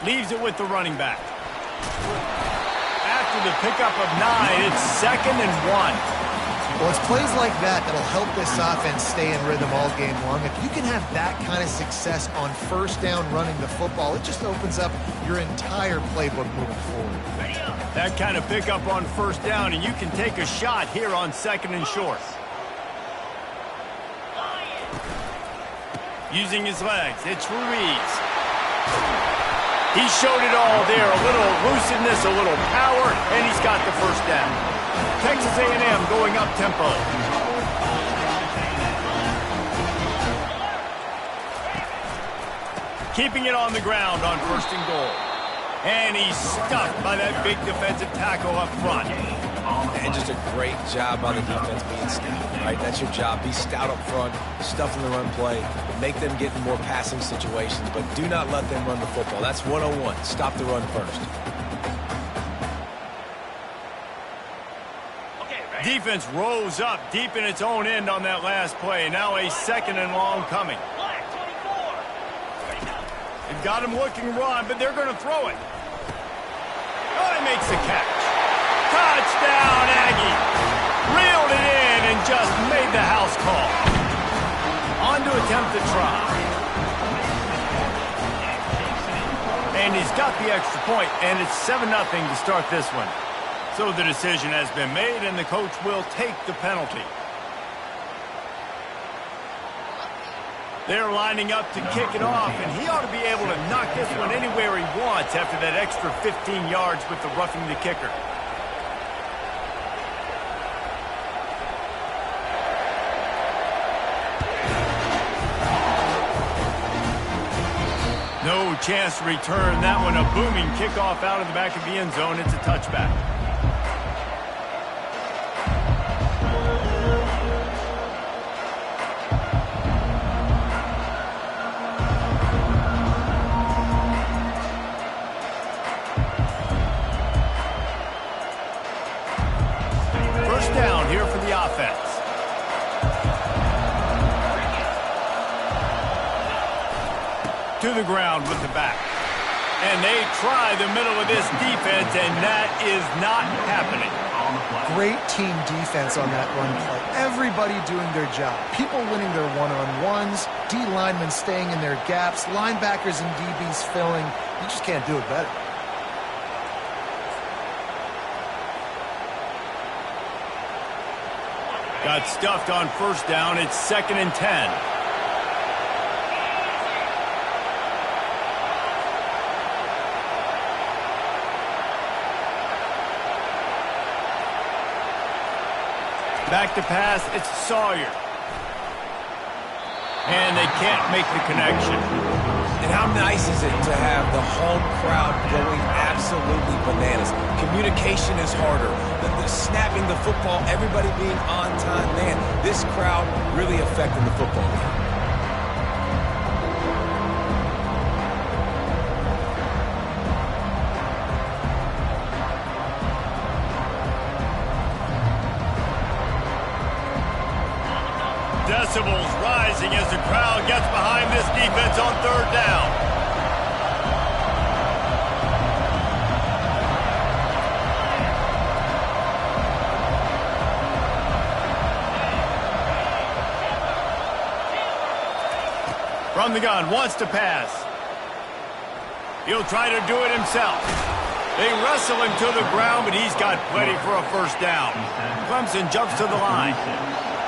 Leaves it with the running back. After the pickup of 9, it's 2nd and 1. Well, it's plays like that that'll help this offense stay in rhythm all game long. If you can have that kind of success on first down running the football, it just opens up your entire playbook moving forward. That kind of pickup on first down, and you can take a shot here on 2nd and short. Using his legs, it's Ruiz. He showed it all there, a little elusiveness, a little power, and he's got the first down. Texas A&M going up tempo. Keeping it on the ground on 1st and goal. And he's stuck by that big defensive tackle up front. And just a great job by the defense being stout, right? That's your job. Be stout up front, stuff in the run play, make them get in more passing situations, but do not let them run the football. That's 101. Stop the run first. Defense rose up deep in its own end on that last play. Now a 2nd and long coming. They've got him looking run, but they're going to throw it. Oh, he makes the catch. Touchdown, Aggie. Reeled it in and just made the house call. On to attempt the try. And he's got the extra point, and it's 7-0 to start this one. So the decision has been made, and the coach will take the penalty. They're lining up to kick it off, and he ought to be able to knock this one anywhere he wants after that extra 15 yards with the roughing the kicker. No chance to return that one. A booming kickoff out of the back of the end zone. It's a touchback. To the ground with the back. And they try the middle of this defense, and that is not happening. Great team defense on that run play. Everybody doing their job. People winning their one-on-ones, D linemen staying in their gaps, linebackers and DBs filling. You just can't do it better. Got stuffed on first down. It's 2nd and 10. Back to pass, it's Sawyer. And they can't make the connection. And how nice is it to have the home crowd going absolutely bananas? Communication is harder. The snapping the football, everybody being on time. Man, this crowd really affecting the football game. Decibels rising as the crowd gets behind this defense on 3rd down. From the gun, wants to pass. He'll try to do it himself. They wrestle him to the ground, but he's got plenty for a first down. Clemson jumps to the line.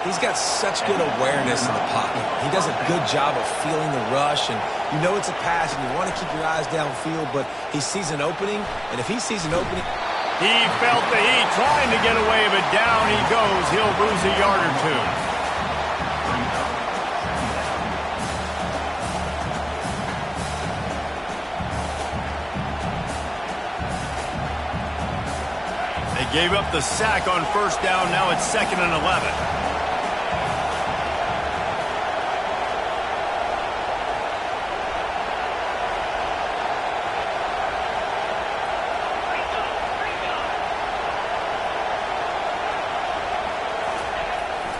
He's got such good awareness in the pocket. He does a good job of feeling the rush, and you know it's a pass, and you want to keep your eyes downfield, but he sees an opening, and if he sees an opening... He felt the heat, trying to get away, but down he goes. He'll lose a yard or two. They gave up the sack on first down. Now it's 2nd and 11.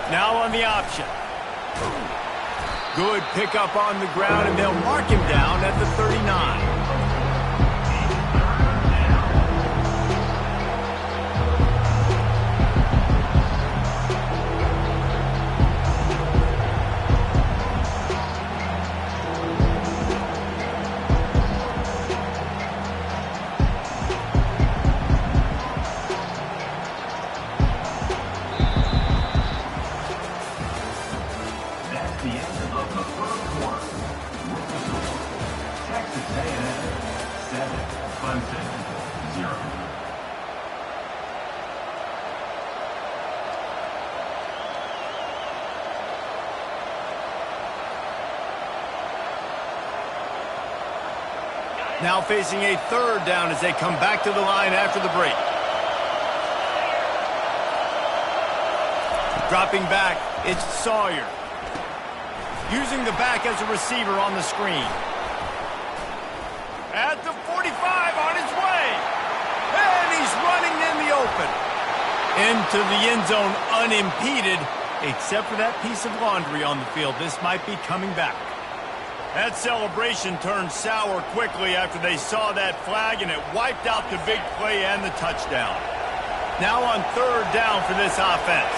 Now on the option. Good pickup on the ground, and they'll mark him down at the 39. the end of the first quarter. Rookie score. Texas A&M 7, Clemson 0. Now facing a third down as they come back to the line after the break. Dropping back, it's Sawyer. Using the back as a receiver on the screen. At the 45, on his way. And he's running in the open. Into the end zone unimpeded, except for that piece of laundry on the field. This might be coming back. That celebration turned sour quickly after they saw that flag, and it wiped out the big play and the touchdown. Now on third down for this offense.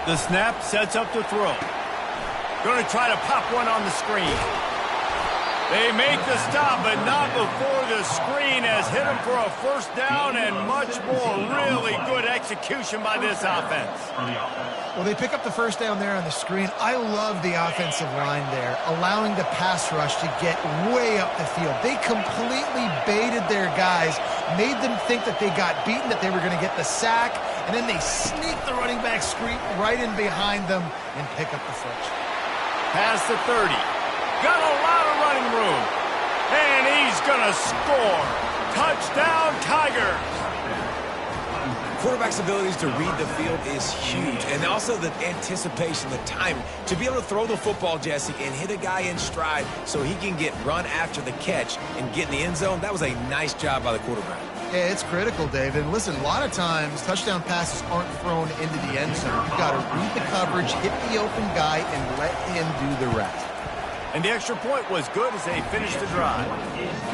The snap sets up to throw. Going to try to pop one on the screen. They make the stop, but not before the screen has hit them for a first down and much more. Really good execution by this offense. Well, they pick up the first down there on the screen. I love the offensive line there, allowing the pass rush to get way up the field. They completely baited their guys, made them think that they got beaten, that they were going to get the sack, and then they sneak the running back screen right in behind them and pick up the first. Past the 30. Got a lot of running room. And he's going to score. Touchdown, Tigers. Quarterback's abilities to read the field is huge. And also the anticipation, the timing. To be able to throw the football, Jesse, and hit a guy in stride so he can get run after the catch and get in the end zone, that was a nice job by the quarterback. Yeah, it's critical, David. Listen, a lot of times touchdown passes aren't thrown into the end zone. You've got to read the coverage, hit the open guy, and let him do the rest. And the extra point was good as they finished the drive.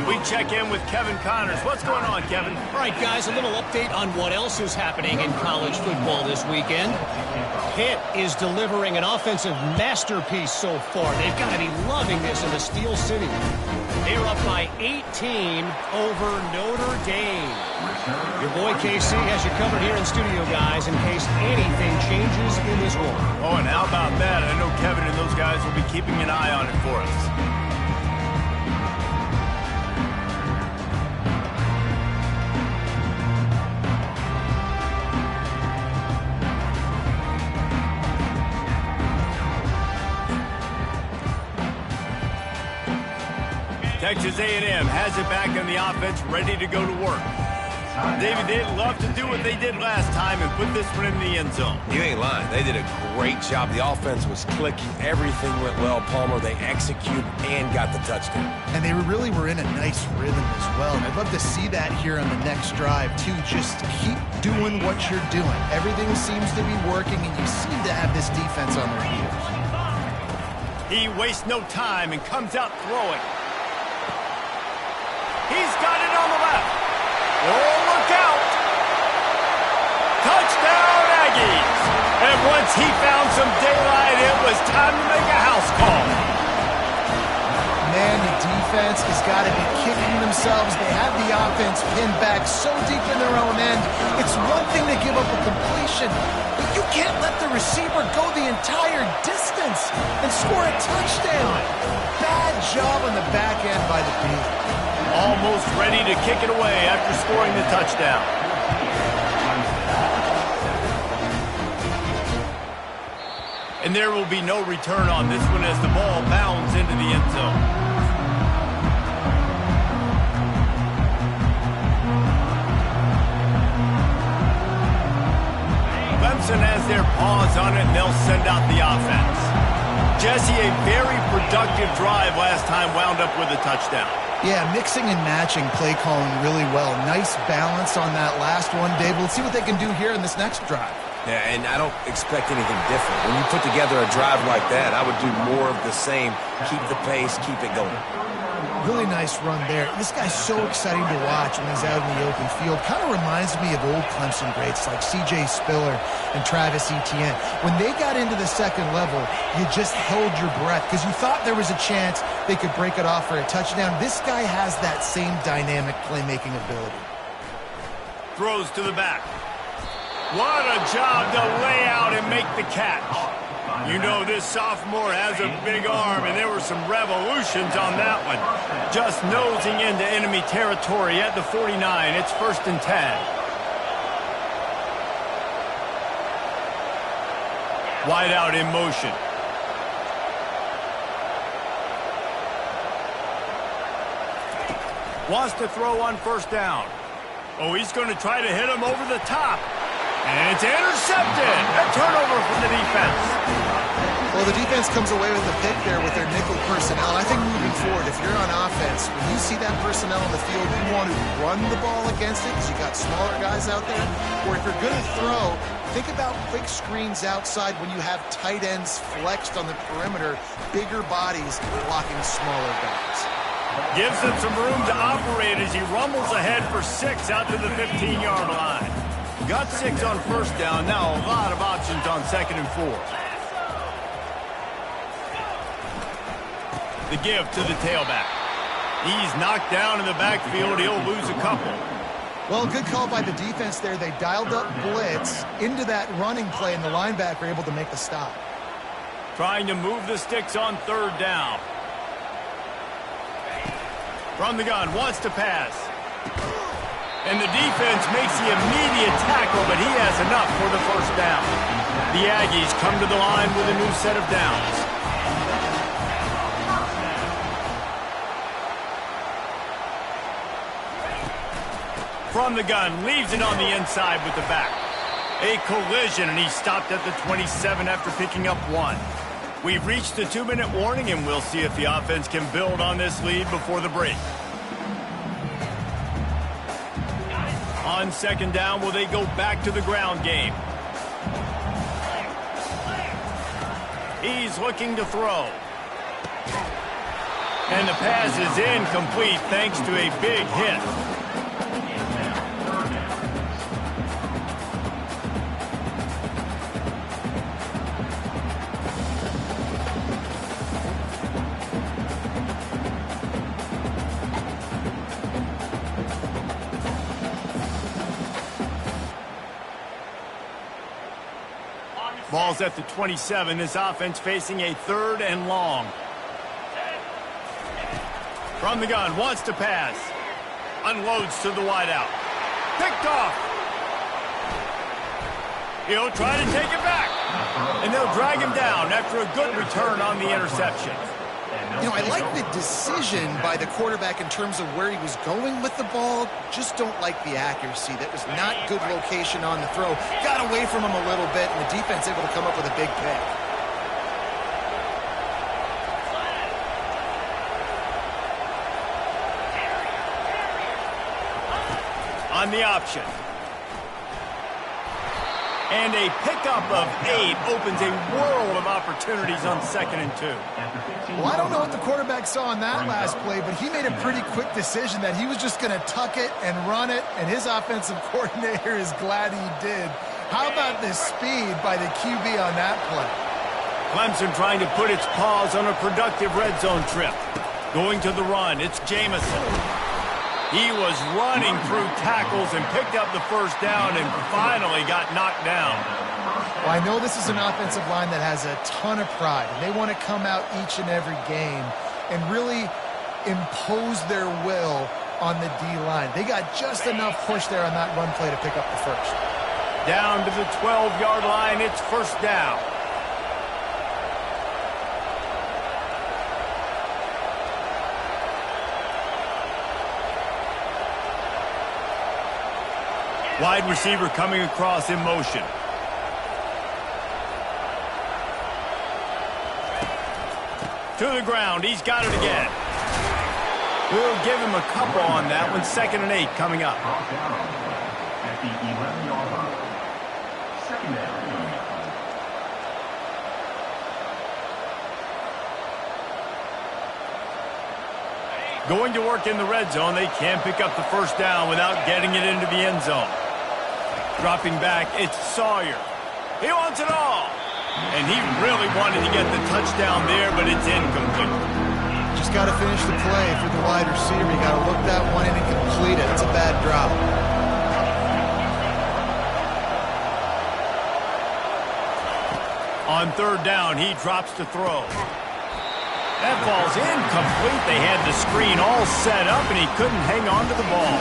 We check in with Kevin Connors. What's going on, Kevin? All right, guys, a little update on what else is happening in college football this weekend. Pitt is delivering an offensive masterpiece so far. They've got to be loving this in the Steel City. They're up by 18 over Notre Dame. Your boy KC has you covered here in studio, guys, in case anything changes in this one. Oh, and how about that? I know Kevin and those guys will be keeping an eye on it for us. Texas A&M has it back in the offense, ready to go to work. David, they'd love to do what they did last time and put this one in the end zone. You ain't lying. They did a great job. The offense was clicking. Everything went well, Palmer. They executed and got the touchdown. And they really were in a nice rhythm as well. And I'd love to see that here on the next drive, too. Just keep doing what you're doing. Everything seems to be working, and you seem to have this defense on their heels. He wastes no time and comes out throwing. He's got it on the left. Oh, look out. Touchdown, Aggies. And once he found some daylight, it was time to make a house call. Man, the defense has got to be kicking themselves. They have the offense pinned back so deep in their own end. It's one thing to give up a completion, but you can't let the receiver go the entire distance and score a touchdown. Bad job on the back end by the D. Almost ready to kick it away after scoring the touchdown. And there will be no return on this one as the ball bounds into the end zone. Clemson has their paws on it, and they'll send out the offense. Jesse, a very productive drive last time wound up with a touchdown. Yeah, mixing and matching play calling really well. Nice balance on that last one, Dave. Let's see what they can do here in this next drive. Yeah, and I don't expect anything different. When you put together a drive like that, I would do more of the same. Keep the pace, keep it going. Really nice run there. This guy's so exciting to watch when he's out in the open field. Kind of reminds me of old Clemson greats like C.J. Spiller and Travis Etienne. When they got into the second level, you just held your breath because you thought there was a chance they could break it off for a touchdown. This guy has that same dynamic playmaking ability. Throws to the back. What a job to lay out and make the catch. You know this sophomore has a big arm, and there were some revolutions on that one. Just nosing into enemy territory at the 49. It's 1st and 10. Wide out in motion. Wants to throw on 1st down. Oh, he's going to try to hit him over the top. And it's intercepted. A turnover from the defense. Well, the defense comes away with a pick there with their nickel personnel. I think moving forward, if you're on offense, when you see that personnel on the field, you want to run the ball against it because you got smaller guys out there. Or if you're going to throw, think about quick screens outside when you have tight ends flexed on the perimeter, bigger bodies blocking smaller guys. Gives him some room to operate as he rumbles ahead for 6 out to the 15-yard line. Got 6 on 1st down. Now a lot of options on 2nd and 4. The give to the tailback. He's knocked down in the backfield. He'll lose a couple. Well, good call by the defense there. They dialed up blitz into that running play, and the linebacker able to make the stop. Trying to move the sticks on 3rd down. From the gun, wants to pass. And the defense makes the immediate tackle, but he has enough for the 1st down. The Aggies come to the line with a new set of downs. From the gun, leaves it on the inside with the back. A collision, and he stopped at the 27 after picking up 1. We've reached the 2-minute warning, and we'll see if the offense can build on this lead before the break. On 2nd down, will they go back to the ground game? He's looking to throw. And the pass is incomplete thanks to a big hit. Ball's at the 27. This offense facing a 3rd and long. From the gun, wants to pass. Unloads to the wideout. Picked off. He'll try to take it back. And they'll drag him down after a good return on the interception. You know, I like the decision by the quarterback in terms of where he was going with the ball. Just don't like the accuracy. That was not good location on the throw. Got away from him a little bit, and the defense able to come up with a big pick. On the option. And a pickup of 8 opens a world of opportunities on 2nd and 2. Well, I don't know what the quarterback saw on that last play, but he made a pretty quick decision that he was just going to tuck it and run it, and his offensive coordinator is glad he did. How about the speed by the QB on that play? Clemson trying to put its paws on a productive red zone trip. Going to the run, it's Jamison. He was running through tackles and picked up the 1st down and finally got knocked down. Well, I know this is an offensive line that has a ton of pride, and they want to come out each and every game and really impose their will on the D-line. They got just enough push there on that run play to pick up the 1st. Down to the 12-yard line, it's 1st down. Wide receiver coming across in motion. To the ground. He's got it again. We'll give him a couple on that one. 2nd and 8 coming up. At the 11-yard line. 2nd down. Going to work in the red zone. They can't pick up the first down without getting it into the end zone. Dropping back, it's Sawyer. He wants it all. And he really wanted to get the touchdown there, but it's incomplete. Just got to finish the play for the wide receiver. You got to look that one in and complete it. It's a bad drop. On third down, he drops to throw. That ball's incomplete. They had the screen all set up, and he couldn't hang on to the ball.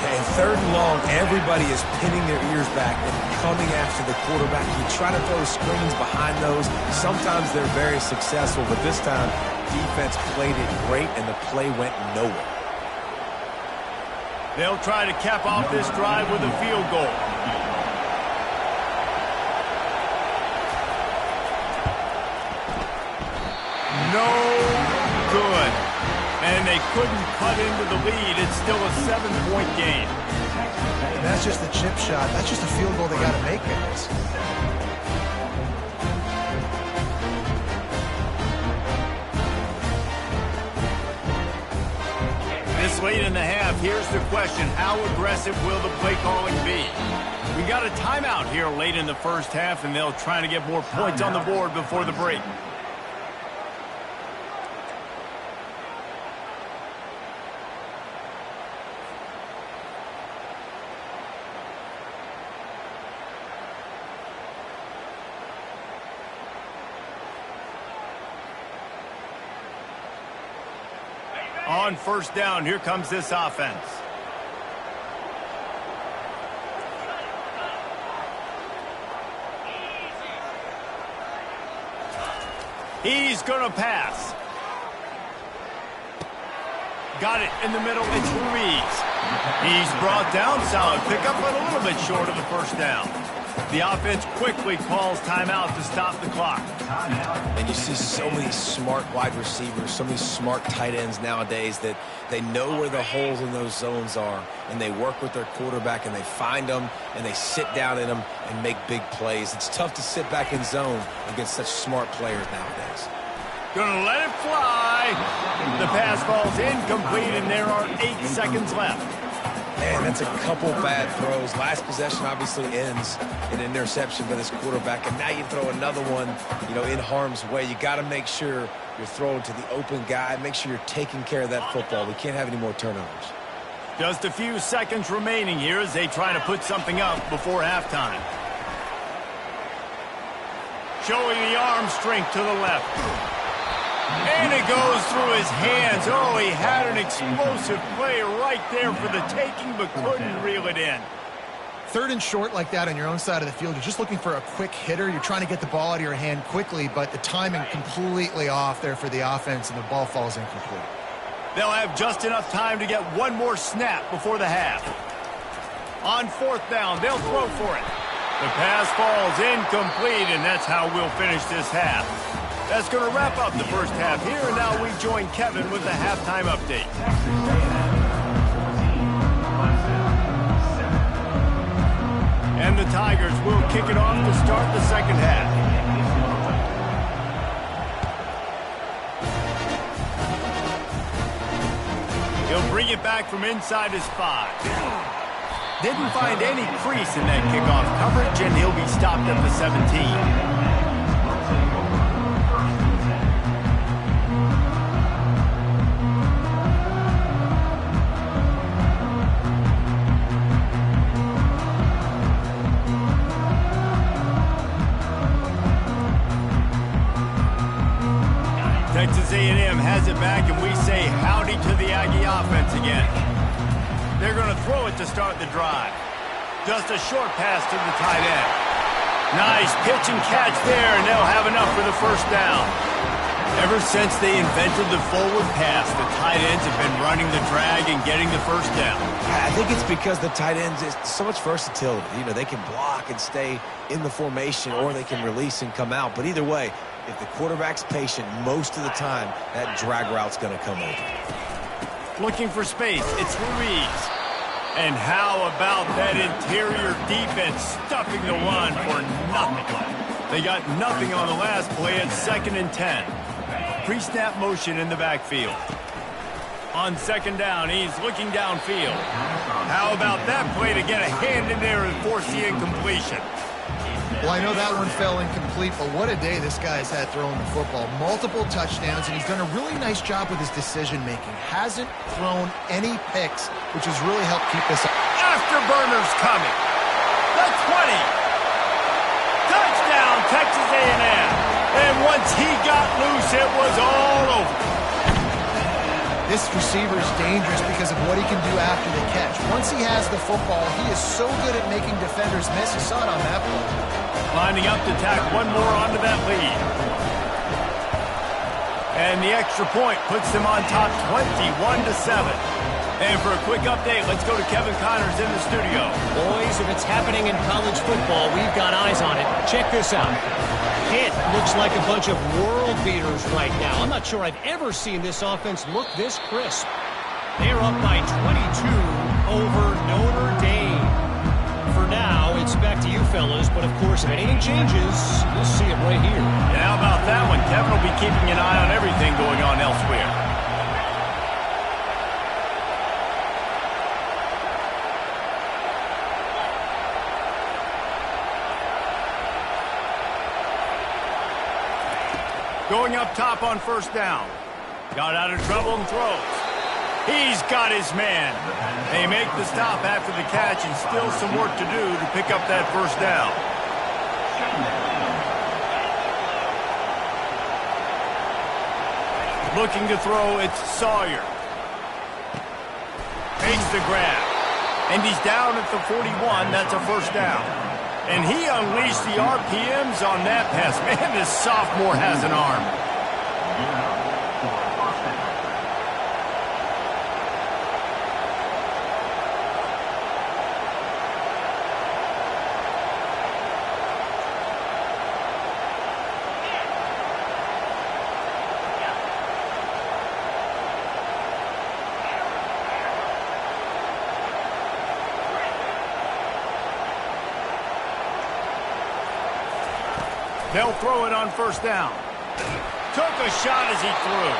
And third and long, everybody is pinning their ears back and coming after the quarterback. You try to throw screens behind those. Sometimes they're very successful, but this time, defense played it great, and the play went nowhere. They'll try to cap off this drive with a field goal. No good. And they couldn't cut into the lead. It's still a 7-point game. That's just a chip shot. That's just a field goal they got to make, guys. This late in the half, here's the question. How aggressive will the play calling be? We got a timeout here late in the first half, and they'll try to get more points on the board before the break. On first down, here comes this offense. He's going to pass. Got it in the middle. It's Ruiz. He's brought down. Solid pickup, but a little bit short of the first down. The offense quickly calls timeout to stop the clock. And you see so many smart wide receivers, so many smart tight ends nowadays that they know where the holes in those zones are, and they work with their quarterback, and they find them, and they sit down in them and make big plays. It's tough to sit back in zone against such smart players nowadays. Gonna let it fly. The pass falls incomplete, and there are 8 seconds left. Man, that's a couple bad throws. Last possession obviously ends in an interception by this quarterback, and now you throw another one, in harm's way. You got to make sure you're throwing to the open guy. Make sure you're taking care of that football. We can't have any more turnovers. Just a few seconds remaining here as they try to put something up before halftime. Showing the arm strength to the left. And it goes through his hands. Oh, he had an explosive play right there for the taking, but couldn't reel it in. Third and short like that on your own side of the field, you're just looking for a quick hitter. You're trying to get the ball out of your hand quickly, but the timing completely off there for the offense, and the ball falls incomplete. They'll have just enough time to get one more snap before the half. On fourth down, they'll throw for it. The pass falls incomplete, and that's how we'll finish this half. That's going to wrap up the first half here, and now we join Kevin with the halftime update. And the Tigers will kick it off to start the second half. He'll bring it back from inside his 5. Didn't find any crease in that kickoff coverage, and he'll be stopped at the 17. Texas A&M has it back, and we say howdy to the Aggie offense again. They're going to throw it to start the drive. Just a short pass to the tight end. Nice pitch and catch there, and they'll have enough for the first down. Ever since they invented the forward pass, the tight ends have been running the drag and getting the first down. I think it's because the tight ends is so much versatility. They can block and stay in the formation, or they can release and come out. But either way, if the quarterback's patient, most of the time, that drag route's going to come over. Looking for space, it's Ruiz. And how about that interior defense stuffing the run for nothing? They got nothing on the last play at 2nd and 10. Pre-snap motion in the backfield. On second down, he's looking downfield. How about that play to get a hand in there and force the incompletion? Well, I know that one fell incomplete, but what a day this guy has had throwing the football. Multiple touchdowns, and he's done a really nice job with his decision-making. Hasn't thrown any picks, which has really helped keep this up. Afterburner's coming. The 20. Touchdown, Texas A&M. And once he got loose, it was all over. This receiver is dangerous because of what he can do after the catch. Once he has the football, he is so good at making defenders miss. You saw it on that play. Lining up to tack one more onto that lead. And the extra point puts them on top 21-7. And for a quick update, let's go to Kevin Connors in the studio. Boys, if it's happening in college football, we've got eyes on it. Check this out. It looks like a bunch of world beaters right now. I'm not sure I've ever seen this offense look this crisp. They're up by 22 over Notre Dame. For now, it's back to you fellas, but of course, if anything changes, you'll see it right here. And how about that one? Kevin will be keeping an eye on everything going on elsewhere. Going up top on first down. Got out of trouble and throws. He's got his man. They make the stop after the catch and still some work to do to pick up that first down. Looking to throw, it's Sawyer. Makes the grab. And he's down at the 41. That's a first down. And he unleashed the RPMs on that pass. Man, this sophomore has an arm. They'll throw it on first down. Took a shot as he threw.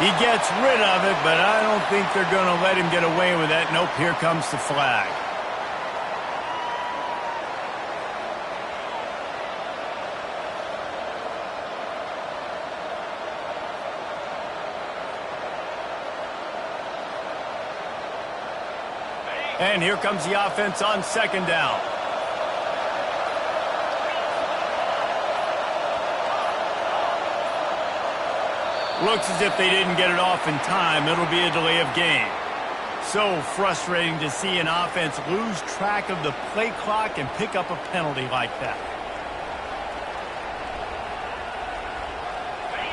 He gets rid of it, but I don't think they're going to let him get away with that. Nope, here comes the flag. And here comes the offense on second down. Looks as if they didn't get it off in time. It'll be a delay of game. So frustrating to see an offense lose track of the play clock and pick up a penalty like that.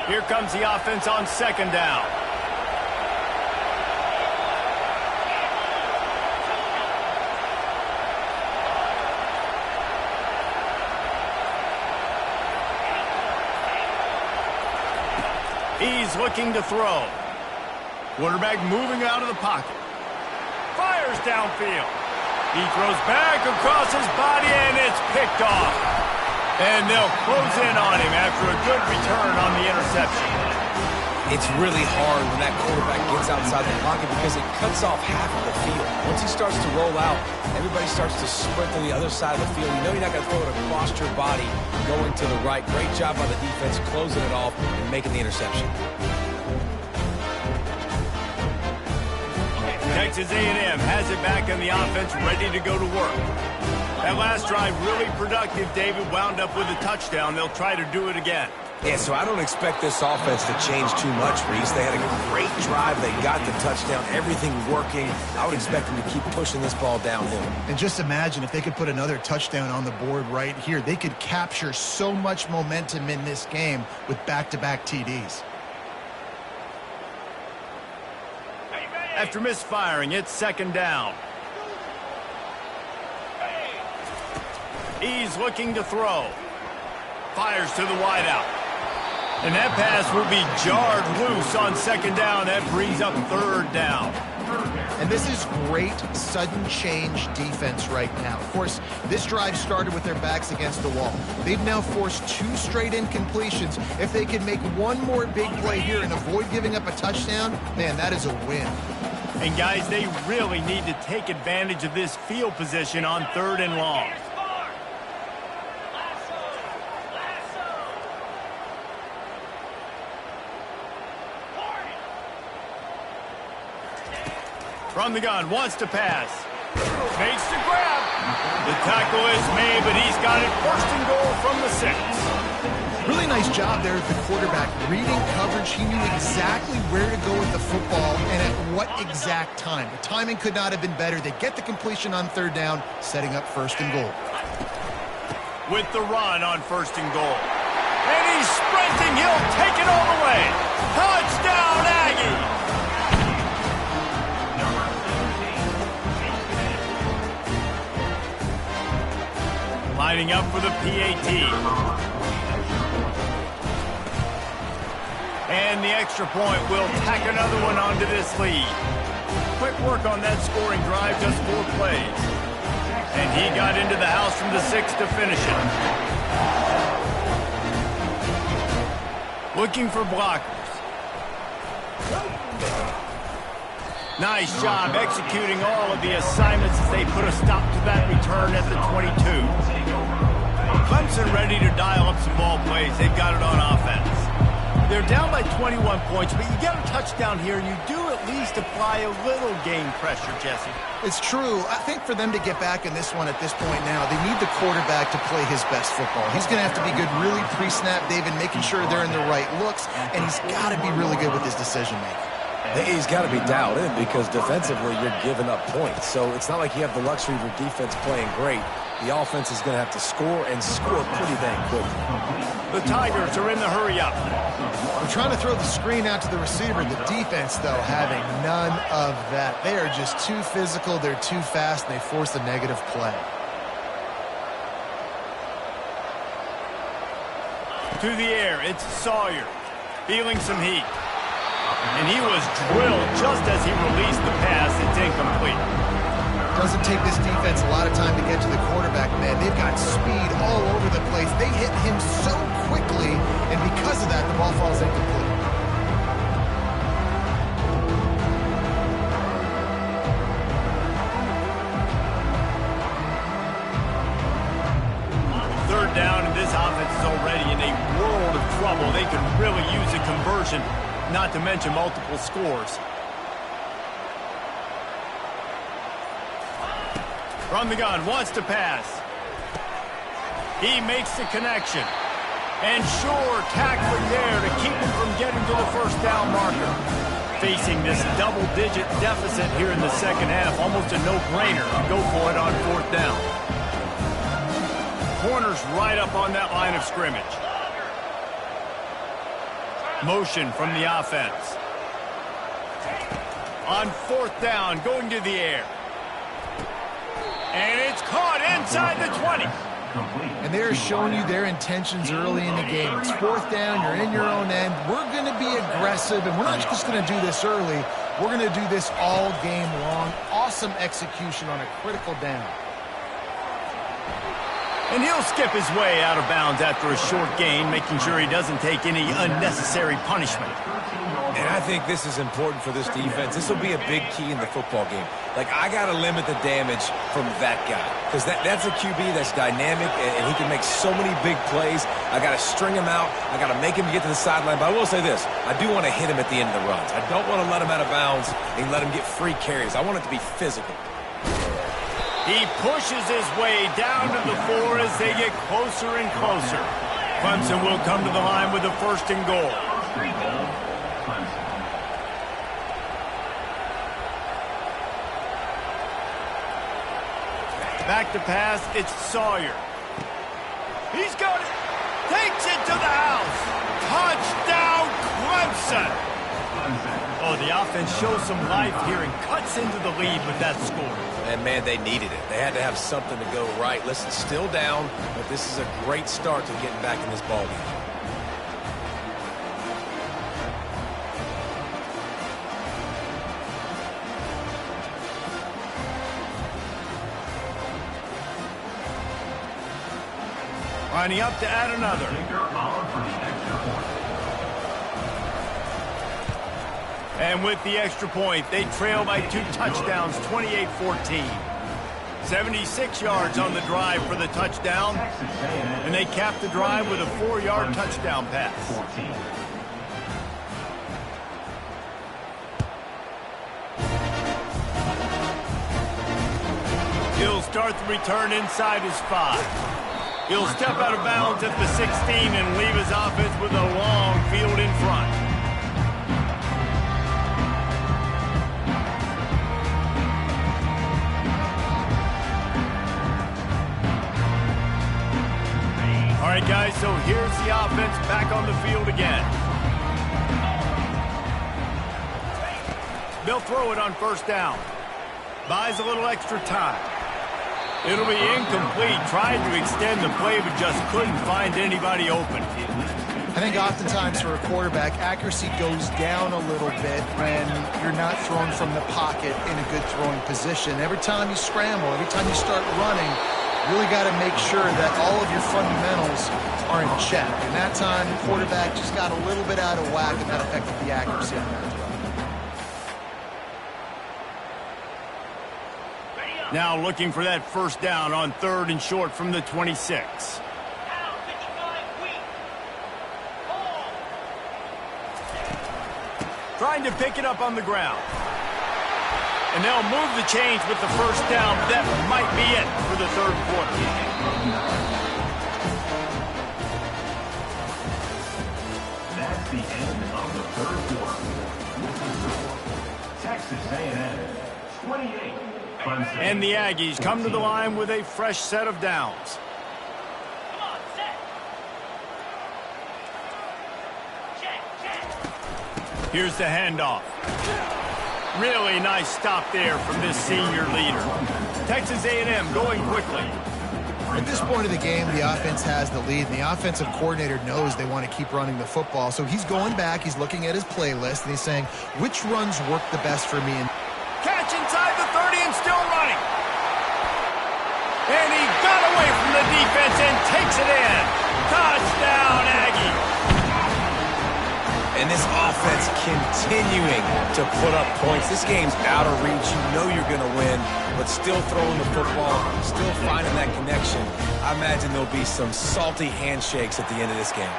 Here comes the offense on second down. He's looking to throw. Quarterback moving out of the pocket. Fires downfield. He throws back across his body, and it's picked off. And they'll close in on him after a good return on the interception. It's really hard when that quarterback gets outside the pocket because it cuts off half of the field. Once he starts to roll out, everybody starts to sprint to the other side of the field. You know you're not going to throw it across your body going to the right. Great job by the defense closing it off and making the interception. Texas A&M has it back on the offense, ready to go to work. That last drive really productive. David wound up with a touchdown. They'll try to do it again. Yeah, so I don't expect this offense to change too much, Reese. They had a great drive. They got the touchdown. Everything working. I would expect them to keep pushing this ball downhill. And just imagine if they could put another touchdown on the board right here. They could capture so much momentum in this game with back-to-back TDs. After misfiring, it's second down. He's looking to throw. Fires to the wideout. And that pass will be jarred loose on second down. That brings up third down. And this is great sudden change defense right now. Of course, this drive started with their backs against the wall. They've now forced 2 straight incompletions. If they can make one more big play here and avoid giving up a touchdown, man, that is a win. And guys, they really need to take advantage of this field position on 3rd and long. From the gun, wants to pass. Makes the grab. The tackle is made, but he's got it 1st and goal from the 6. Really nice job there at the quarterback. Reading coverage, he knew exactly where to go with the football and at what exact time. The timing could not have been better. They get the completion on 3rd down, setting up 1st and goal. With the run on 1st and goal. And he's sprinting. He'll take it all the way. Touchdown, Aggie! Lining up for the PAT. And the extra point will tack another one onto this lead. Quick work on that scoring drive, just 4 plays. And he got into the house from the 6 to finish it. Looking for blockers. Nice job executing all of the assignments as they put a stop to that return at the 22. Clemson ready to dial up some ball plays. They've got it on offense. They're down by 21 points, but you get a touchdown here, and you do at least apply a little game pressure, Jesse. It's true. I think for them to get back in this one at this point now, they need the quarterback to play his best football. He's going to have to be good really pre-snap, David, making sure they're in the right looks, and he's got to be really good with his decision-making. He's got to be dialed in because defensively you're giving up points. So it's not like you have the luxury of your defense playing great. The offense is going to have to score and score pretty dang quickly. The Tigers are in the hurry-up. They're trying to throw the screen out to the receiver. The defense, though, having none of that. They are just too physical. They're too fast, and they force a negative play. To the air, it's Sawyer. Feeling some heat. And he was drilled just as he released the pass. It's incomplete. Doesn't take this defense a lot of time to get to the quarterback, man. They've got speed all over the place. They hit him so quickly, and because of that, the ball falls incomplete. Third down, and this offense is already in a world of trouble. They could really use a conversion, not to mention multiple scores. From the gun, wants to pass. He makes the connection. And sure, tackling there to keep him from getting to the 1st down marker. Facing this double-digit deficit here in the 2nd half, almost a no-brainer to go for it on 4th down. Corner's right up on that line of scrimmage. Motion from the offense. On 4th down, going to the air. And it's caught inside the 20. And they're showing you their intentions early in the game. It's 4th down, you're in your own end. We're going to be aggressive, and we're not just going to do this early. We're going to do this all game long. Awesome execution on a critical down. And he'll skip his way out of bounds after a short gain, making sure he doesn't take any unnecessary punishment. And I think this is important for this defense. This will be a big key in the football game. Like, I got to limit the damage from that guy. Because that's a QB that's dynamic, and he can make so many big plays. I got to string him out. I got to make him get to the sideline. But I will say this. I do want to hit him at the end of the runs. I don't want to let him out of bounds and let him get free carries. I want it to be physical. He pushes his way down to the 4 as they get closer and closer. Clemson will come to the line with a 1st and goal. Back to pass, it's Sawyer. He's got it. Takes it to the house. Touchdown, Clemson. Oh, the offense shows some life here and cuts into the lead with that score. And, man, they needed it. They had to have something to go right. Listen, still down, but this is a great start to getting back in this ballgame. Lining up to add another. And with the extra point, they trail by 2 touchdowns, 28-14. 76 yards on the drive for the touchdown. And they cap the drive with a 4-yard touchdown pass. He'll start the return inside his 5. He'll step out of bounds at the 16 and leave his offense with a long field in front. All right, guys, so here's the offense back on the field again. They'll throw it on first down. Buys a little extra time. It'll be incomplete. Tried to extend the play, but just couldn't find anybody open. I think oftentimes for a quarterback, accuracy goes down a little bit when you're not throwing from the pocket in a good throwing position. Every time you scramble, every time you start running, you really got to make sure that all of your fundamentals are in check. And that time, the quarterback just got a little bit out of whack, and that affected the accuracy on that throw. Now looking for that first down on 3rd and short from the 26. Trying to pick it up on the ground. And they'll move the chains with the first down. That might be it for the 3rd quarter. That's the end of the 3rd quarter. Texas A&M 28. And the Aggies come to the line with a fresh set of downs. Here's the handoff. Really nice stop there from this senior leader. Texas A&M going quickly. At this point of the game, the offense has the lead, and the offensive coordinator knows they want to keep running the football. So he's going back, he's looking at his playlist, and he's saying, which runs work the best for me? Catch inside the 30 and still running. And he got away from the defense and takes it in. Touchdown, Aggie. And this offense continuing to put up points. This game's out of reach. You know you're going to win, but still throwing the football, still finding that connection. I imagine there'll be some salty handshakes at the end of this game.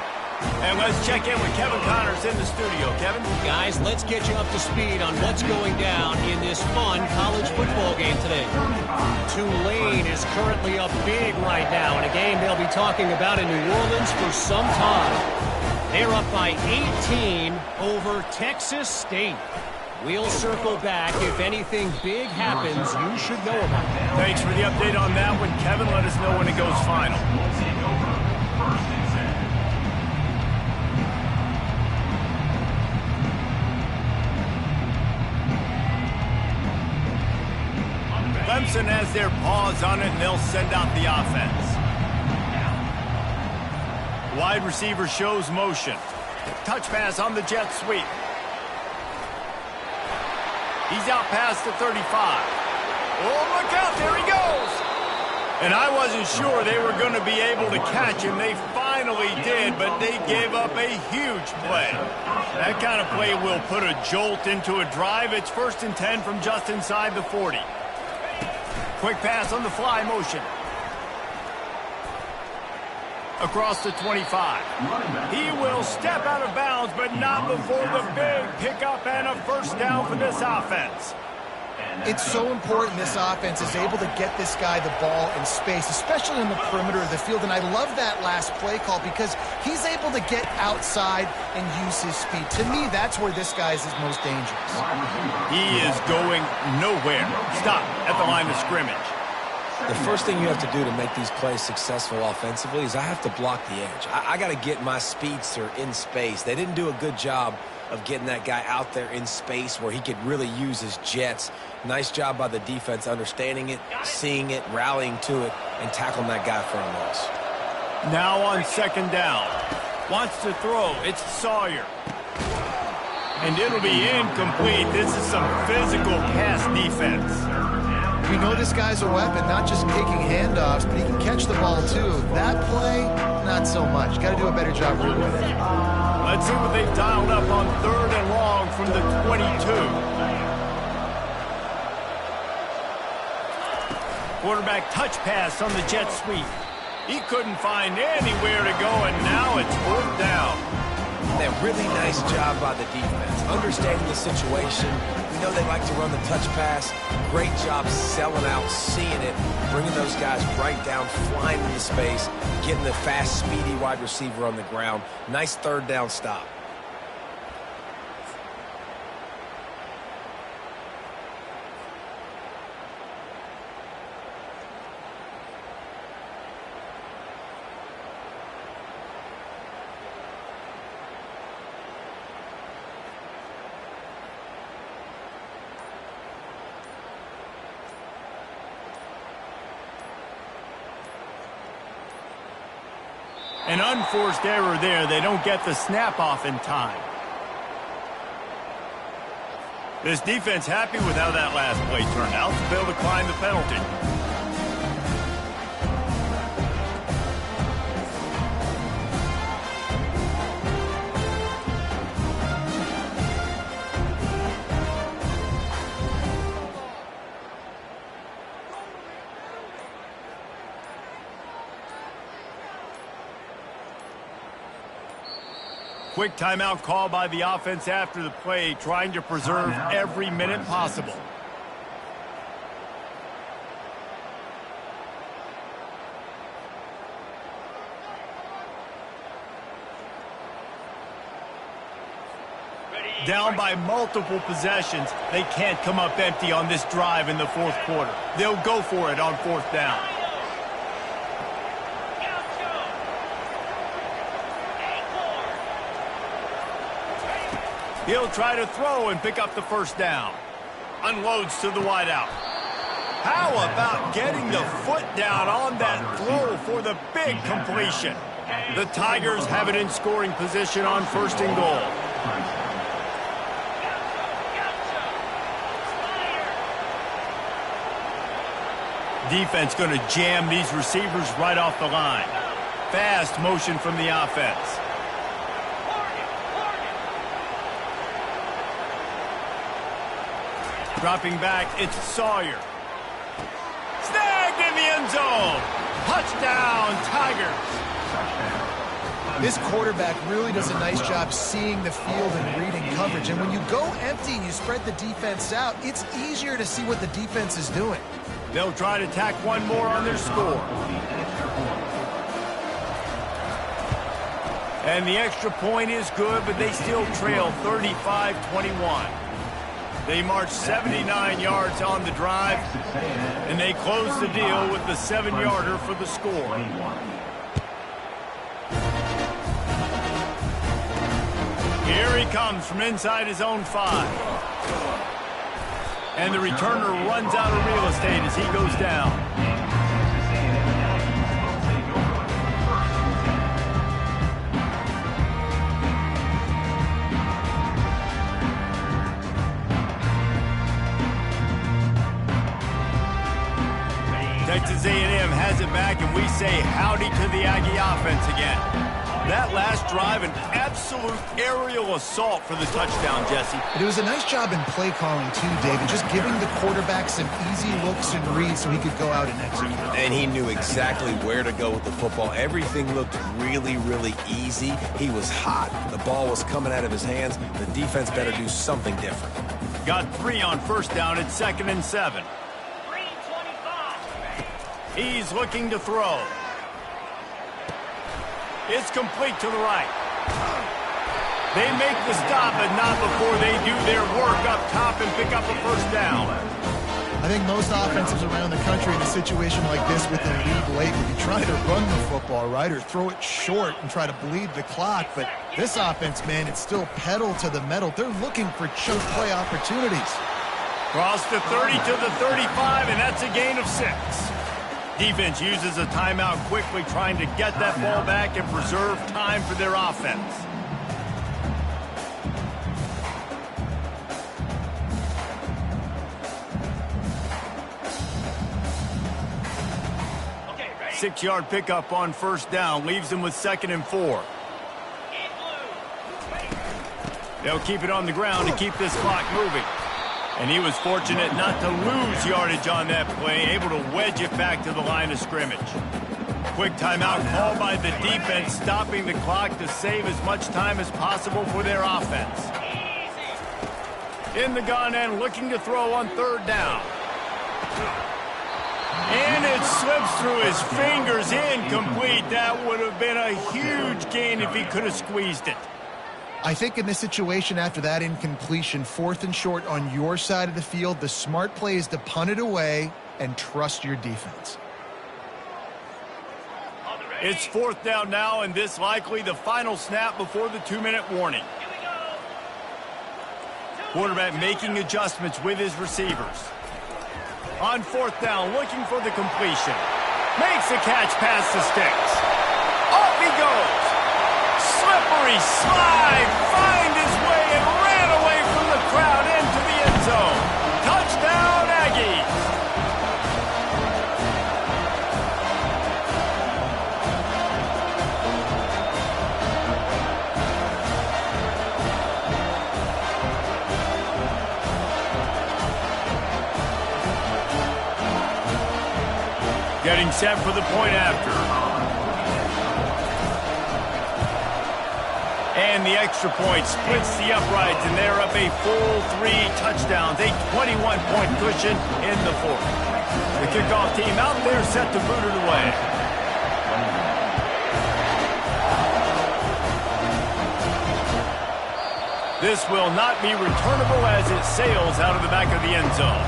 And let's check in with Kevin Connors in the studio. Kevin? Guys, let's get you up to speed on what's going down in this fun college football game today. Tulane is currently up big right now in a game they'll be talking about in New Orleans for some time. They're up by 18 over Texas State. We'll circle back. If anything big happens, you should know about that. Thanks for the update on that one, Kevin. Let us know when it goes final. Clemson has their paws on it, and they'll send out the offense. Wide receiver shows motion. Touch pass on the jet sweep. He's out past the 35. Oh, look out, there he goes. And I wasn't sure they were going to be able to catch him. They finally did, but they gave up a huge play. That kind of play will put a jolt into a drive. It's 1st and 10 from just inside the 40. Quick pass on the fly motion. Across the 25. He will step out of bounds, but not before the big pickup and a first down for this offense. It's so important this offense is able to get this guy the ball in space, especially in the perimeter of the field. And I love that last play call because he's able to get outside and use his speed. To me, that's where this guy is his most dangerous. He is going nowhere. Stop at the line of scrimmage. The first thing you have to do to make these plays successful offensively is I have to block the edge. I got to get my speedster in space. They didn't do a good job of getting that guy out there in space where he could really use his jets. Nice job by the defense understanding it, seeing it, rallying to it, and tackling that guy for a loss. Now on 2nd down. Wants to throw. It's Sawyer. And it'll be incomplete. This is some physical pass defense. We know this guy's a weapon, not just taking handoffs, but he can catch the ball too. That play, not so much. Got to do a better job reading it. Let's see what they've dialed up on 3rd and long from the 22. Quarterback touch pass on the jet sweep. He couldn't find anywhere to go, and now it's 4th down. That really nice job by the defense, understanding the situation. We know they like to run the touch pass. Great job selling out, seeing it, bringing those guys right down, flying into space, getting the fast, speedy wide receiver on the ground. Nice 3rd down stop. An unforced error there. They don't get the snap off in time. This defense happy with how that last play turned out to be able to climb the penalty. Quick timeout call by the offense after the play, trying to preserve every minute possible. Down by multiple possessions, they can't come up empty on this drive in the 4th quarter. They'll go for it on 4th down. He'll try to throw and pick up the 1st down. Unloads to the wideout. How about getting the foot down on that throw for the big completion? The Tigers have it in scoring position on 1st and goal. Defense going to jam these receivers right off the line. Fast motion from the offense. Dropping back, it's Sawyer. Snagged in the end zone. Touchdown, Tigers. This quarterback really does a nice job seeing the field and reading coverage. And when you go empty and you spread the defense out, it's easier to see what the defense is doing. They'll try to tack one more on their score. And the extra point is good, but they still trail 35-21. They march 79 yards on the drive, and they close the deal with the 7-yarder for the score. Here he comes from inside his own 5. And the returner runs out of real estate as he goes down. Texas A&M has it back, and we say howdy to the Aggie offense again. That last drive, an absolute aerial assault for the touchdown, Jesse. It was a nice job in play calling, too, David, just giving the quarterback some easy looks and reads so he could go out and execute. And he knew exactly where to go with the football. Everything looked really, really easy. He was hot. The ball was coming out of his hands. The defense better do something different. Got 3 on 1st down at 2nd and 7. He's looking to throw. It's complete to the right. They make the stop, but not before they do their work up top and pick up a 1st down. I think most offenses around the country in a situation like this with the lead late would be trying to run the football, right, or throw it short and try to bleed the clock. But this offense, man, it's still pedal to the metal. They're looking for chunk play opportunities. Cross the 30 to the 35, and that's a gain of 6. Defense uses a timeout quickly, trying to get that ball back and preserve time for their offense. 6-yard pickup on first down. Leaves them with 2nd and 4. They'll keep it on the ground to keep this clock moving. And he was fortunate not to lose yardage on that play, able to wedge it back to the line of scrimmage. Quick timeout called by the defense, stopping the clock to save as much time as possible for their offense. In the gun and looking to throw on 3rd down. And it slips through his fingers, incomplete. That would have been a huge gain if he could have squeezed it. I think in this situation, after that incompletion, 4th and short on your side of the field, the smart play is to punt it away and trust your defense. It's 4th down now, and this likely the final snap before the 2-minute warning. Quarterback making adjustments with his receivers. On 4th down, looking for the completion. Makes the catch past the sticks. Off he goes. Slippery slide, find his way and ran away from the crowd into the end zone. Touchdown, Aggies. Getting set for the point after. And the extra point splits the uprights, and they're up a full 3 touchdowns, a 21-point cushion in the 4th. The kickoff team out there set to boot it away. This will not be returnable as it sails out of the back of the end zone.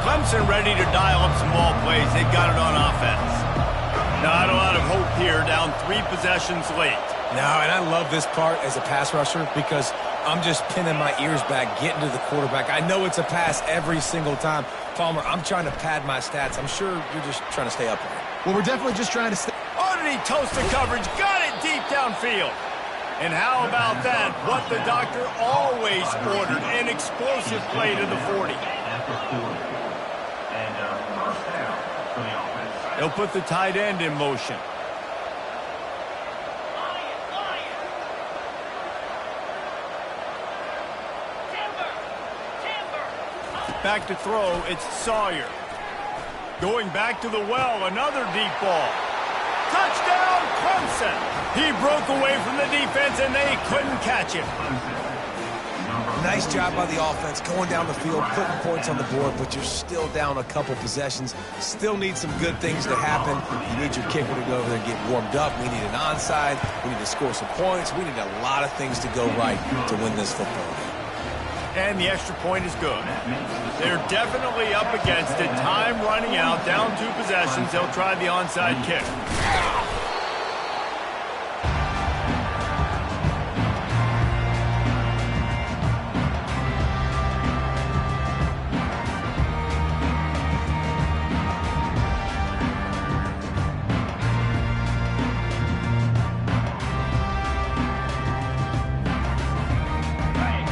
Clemson ready to dial up some ball plays. They've got it on offense. Not a lot of hope here, down 3 possessions late. No, and I love this part as a pass rusher because I'm just pinning my ears back, getting to the quarterback. I know it's a pass every single time. Palmer, I'm trying to pad my stats. I'm sure you're just trying to stay upright. Well, we're definitely just trying to stay. Underneath toasted coverage, got it deep downfield. And how about that? What the doctor always ordered, an explosive play to the 40. They'll put the tight end in motion. Back to throw, it's Sawyer. Going back to the well, another deep ball. Touchdown, Clemson! He broke away from the defense and they couldn't catch him. Nice job by the offense going down the field, putting points on the board, but you're still down a couple possessions. Still need some good things to happen. You need your kicker to go over there and get warmed up. We need an onside. We need to score some points. We need a lot of things to go right to win this football game. And the extra point is good. They're definitely up against it. Time running out, down 2 possessions. They'll try the onside kick.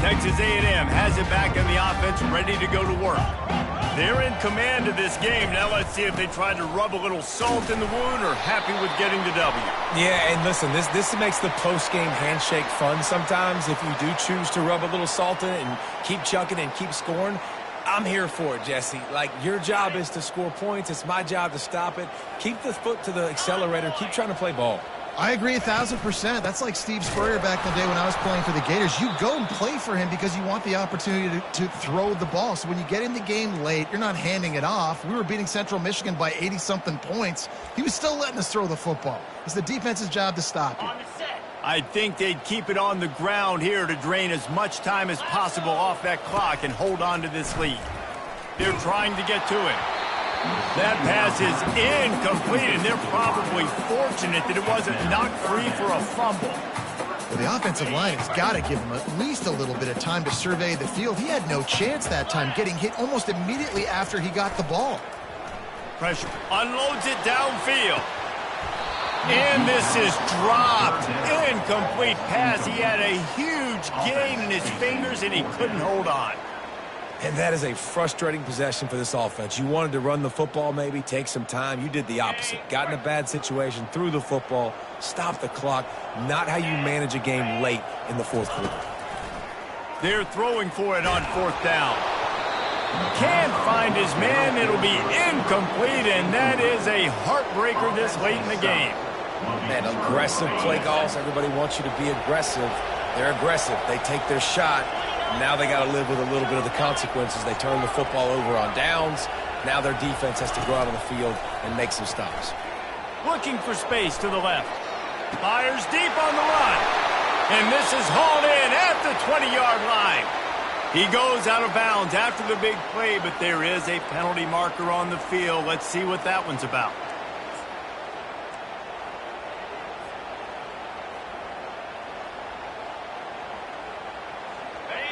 Texas A&M has it back in the offense, ready to go to work. They're in command of this game. Now let's see if they try to rub a little salt in the wound or happy with getting the W. Yeah, and listen, this makes the post-game handshake fun sometimes. If you do choose to rub a little salt in it and keep chucking and keep scoring, I'm here for it, Jesse. Like, your job is to score points. It's my job to stop it. Keep the foot to the accelerator. Keep trying to play ball. I agree 1,000%. That's like Steve Spurrier back in the day when I was playing for the Gators. You go and play for him because you want the opportunity to throw the ball. So when you get in the game late, you're not handing it off. We were beating Central Michigan by 80-something points. He was still letting us throw the football. It's the defense's job to stop you. I think they'd keep it on the ground here to drain as much time as possible off that clock and hold on to this lead. They're trying to get to it. That pass is incomplete, and they're probably fortunate that it wasn't knocked free for a fumble. Well, the offensive line has got to give him at least a little bit of time to survey the field. He had no chance that time, getting hit almost immediately after he got the ball. Pressure. Unloads it downfield. And this is dropped. Incomplete pass. He had a huge gain in his fingers, and he couldn't hold on. And that is a frustrating possession for this offense. You wanted to run the football, maybe take some time. You did the opposite. Got in a bad situation, threw the football, stopped the clock. Not how you manage a game late in the fourth quarter. They're throwing for it on fourth down. Can't find his man. It'll be incomplete, and that is a heartbreaker this late in the game. Man, aggressive play calls. Everybody wants you to be aggressive. They're aggressive. They take their shot. Now they got to live with a little bit of the consequences. They turn the football over on downs. Now their defense has to go out on the field and make some stops. Looking for space to the left. Fires deep on the run. And this is hauled in at the 20-yard line. He goes out of bounds after the big play, but there is a penalty marker on the field. Let's see what that one's about.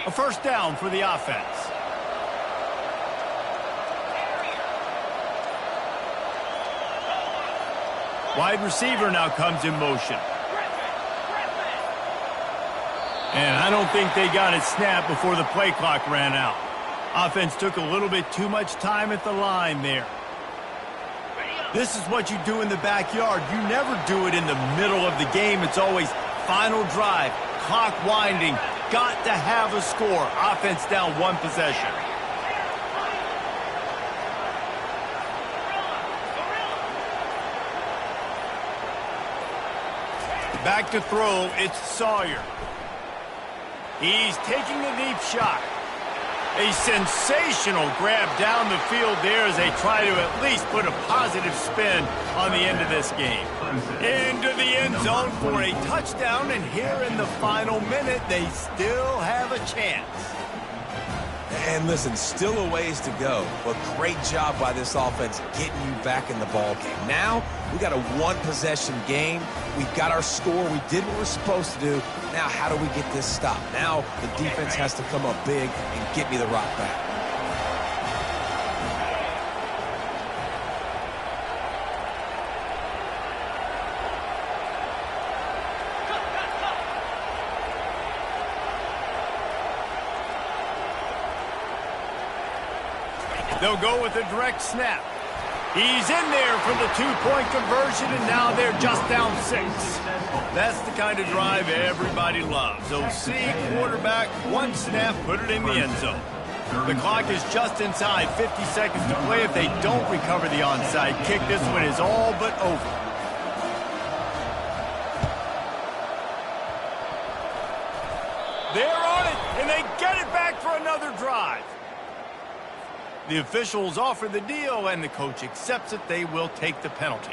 A first down for the offense. Wide receiver now comes in motion. And I don't think they got it snapped before the play clock ran out. Offense took a little bit too much time at the line there. This is what you do in the backyard. You never do it in the middle of the game. It's always final drive, clock winding. Got to have a score. Offense down one possession. Back to throw, it's Sawyer. He's taking a deep shot. A sensational grab down the field there as they try to at least put a positive spin on the end of this game. Into the end zone for a touchdown, and here in the final minute, they still have a chance. And listen, still a ways to go, but great job by this offense getting you back in the ball game. Now, we got a one-possession game. We've got our score. We did what we're supposed to do. Now, how do we get this stopped? Now, the defense has to come up big and get me the rock back. They'll go with a direct snap. He's in there for the two-point conversion, and now they're just down 6. That's the kind of drive everybody loves. OC, quarterback, one snap, put it in the end zone. The clock is just inside 50 seconds to play. If they don't recover the onside kick, this one is all but over. They're on it, and they get it back for another drive. The officials offer the deal, and the coach accepts it. They will take the penalty.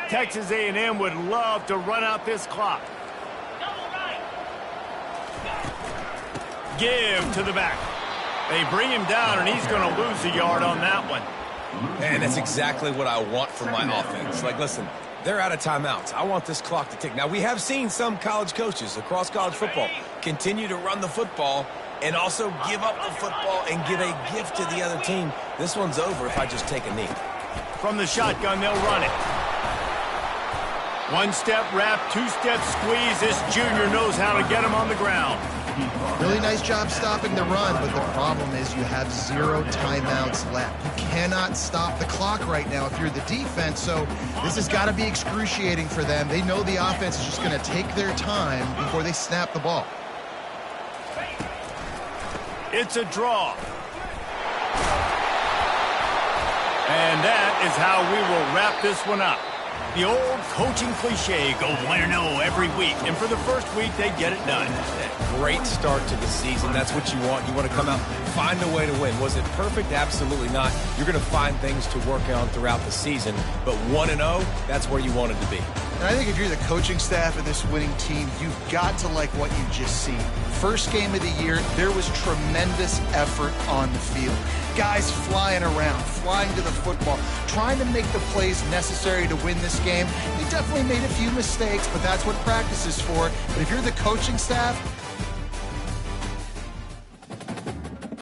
Texas A&M would love to run out this clock. Give to the back. They bring him down, and he's going to lose a yard on that one. And that's exactly what I want from my offense. Like, listen, they're out of timeouts. I want this clock to tick. Now, we have seen some college coaches across college football continue to run the football and also give up the football and give a gift to the other team. This one's over if I just take a knee. From the shotgun, they'll run it. One-step wrap, two-step squeeze. This junior knows how to get him on the ground. Really nice job stopping the run, but the problem is you have 0 timeouts left. You cannot stop the clock right now if you're the defense, so this has got to be excruciating for them. They know the offense is just going to take their time before they snap the ball. It's a draw. And that is how we will wrap this one up. The old coaching cliche, go win or no every week. And for the first week, they get it done. Great start to the season. That's what you want. You want to come out, find a way to win. Was it perfect? Absolutely not. You're going to find things to work on throughout the season. But 1-0, that's where you wanted to be. And I think if you're the coaching staff of this winning team, you've got to like what you just seen. First game of the year, there was tremendous effort on the field. Guys flying around, flying to the football, trying to make the plays necessary to win this game. They definitely made a few mistakes, but that's what practice is for. But if you're the coaching staff,